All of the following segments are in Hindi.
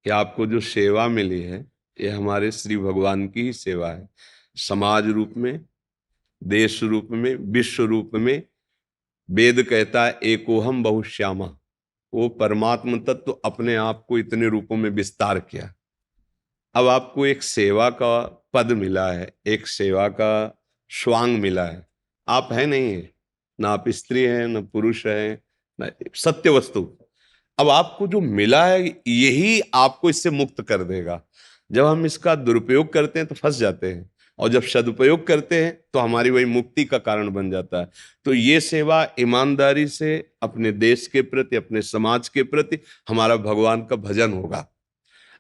कि आपको जो सेवा मिली है ये हमारे श्री भगवान की ही सेवा है। समाज रूप में, देश रूप में, विश्व रूप में। वेद कहता है एकोहम बहुश्यामा। वो परमात्म तत्व तो अपने आप को इतने रूपों में विस्तार किया। अब आपको एक सेवा का पद मिला है, एक सेवा का स्वांग मिला है। आप है नहीं है, ना आप स्त्री हैं, ना पुरुष हैं, ना सत्य वस्तु। अब आपको जो मिला है यही आपको इससे मुक्त कर देगा। जब हम इसका दुरुपयोग करते हैं तो फंस जाते हैं, और जब सदुपयोग करते हैं तो हमारी वही मुक्ति का कारण बन जाता है। तो ये सेवा ईमानदारी से अपने देश के प्रति, अपने समाज के प्रति हमारा भगवान का भजन होगा।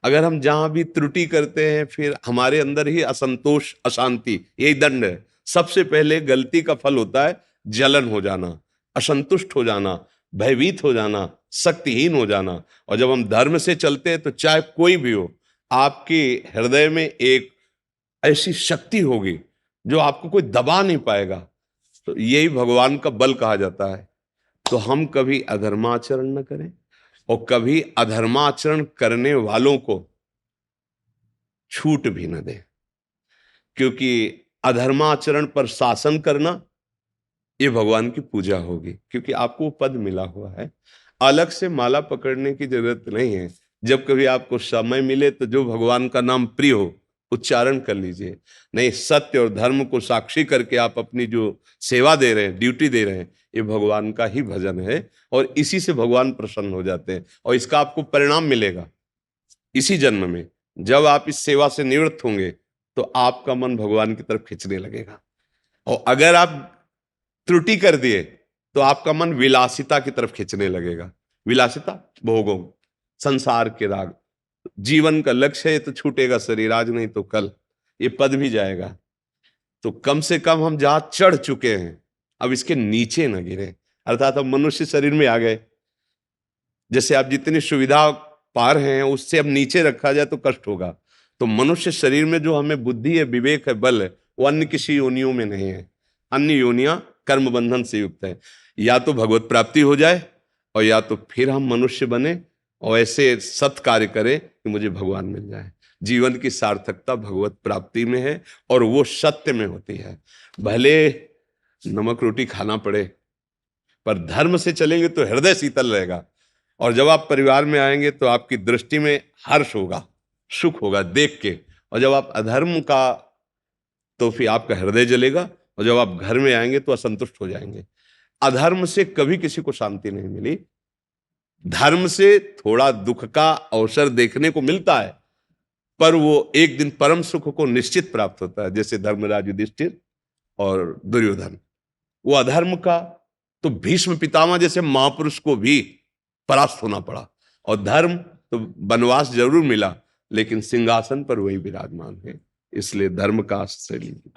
अगर हम जहां भी त्रुटि करते हैं फिर हमारे अंदर ही असंतोष, अशांति, यही दंड है। सबसे पहले गलती का फल होता है जलन हो जाना, असंतुष्ट हो जाना, भयभीत हो जाना, शक्तिहीन हो जाना। और जब हम धर्म से चलते हैं तो चाहे कोई भी हो, आपके हृदय में एक ऐसी शक्ति होगी जो आपको कोई दबा नहीं पाएगा। तो यही भगवान का बल कहा जाता है। तो हम कभी अधर्माचरण न करें और कभी अधर्माचरण करने वालों को छूट भी न दें, क्योंकि अधर्माचरण पर शासन करना ये भगवान की पूजा होगी। क्योंकि आपको वो पद मिला हुआ है, अलग से माला पकड़ने की जरूरत नहीं है। जब कभी आपको समय मिले तो जो भगवान का नाम प्रिय हो उच्चारण कर लीजिए। नहीं, सत्य और धर्म को साक्षी करके आप अपनी जो सेवा दे रहे हैं, ड्यूटी दे रहे हैं, ये भगवान का ही भजन है। और इसी से भगवान प्रसन्न हो जाते हैं और इसका आपको परिणाम मिलेगा इसी जन्म में। जब आप इस सेवा से निवृत्त होंगे तो आपका मन भगवान की तरफ खींचने लगेगा। और अगर आप त्रुटि कर दिए तो आपका मन विलासिता की तरफ खींचने लगेगा। विलासिता, भोगों, संसार के राग। जीवन का लक्ष्य है तो छूटेगा शरीर, आज नहीं तो कल ये पद भी जाएगा। तो कम से कम हम जहां चढ़ चुके हैं अब इसके नीचे न गिरे, अर्थात हम मनुष्य शरीर में आ गए। जैसे आप जितनी सुविधा पा रहे हैं उससे अब नीचे रखा जाए तो कष्ट होगा। तो मनुष्य शरीर में जो हमें बुद्धि है, विवेक है, बल है, वो अन्य किसी योनियों में नहीं है। अन्य योनियां कर्म बंधन से युक्त है। या तो भगवत प्राप्ति हो जाए और या तो फिर हम मनुष्य बने और ऐसे सत् कार्य करें कि मुझे भगवान मिल जाए। जीवन की सार्थकता भगवत प्राप्ति में है और वो सत्य में होती है। भले नमक रोटी खाना पड़े पर धर्म से चलेंगे तो हृदय शीतल रहेगा। और जब आप परिवार में आएंगे तो आपकी दृष्टि में हर्ष होगा, सुख होगा देख के। और जब आप अधर्म का, तो फिर आपका हृदय जलेगा। और जब आप घर में आएंगे तो असंतुष्ट हो जाएंगे। अधर्म से कभी किसी को शांति नहीं मिली। धर्म से थोड़ा दुख का अवसर देखने को मिलता है, पर वो एक दिन परम सुख को निश्चित प्राप्त होता है। जैसे धर्मराज युधिष्ठिर और दुर्योधन, वो अधर्म का तो भीष्म पितामह जैसे महापुरुष को भी परास्त होना पड़ा। और धर्म तो वनवास जरूर मिला लेकिन सिंहासन पर वही विराजमान है। इसलिए धर्म का आश्रय लीजिए।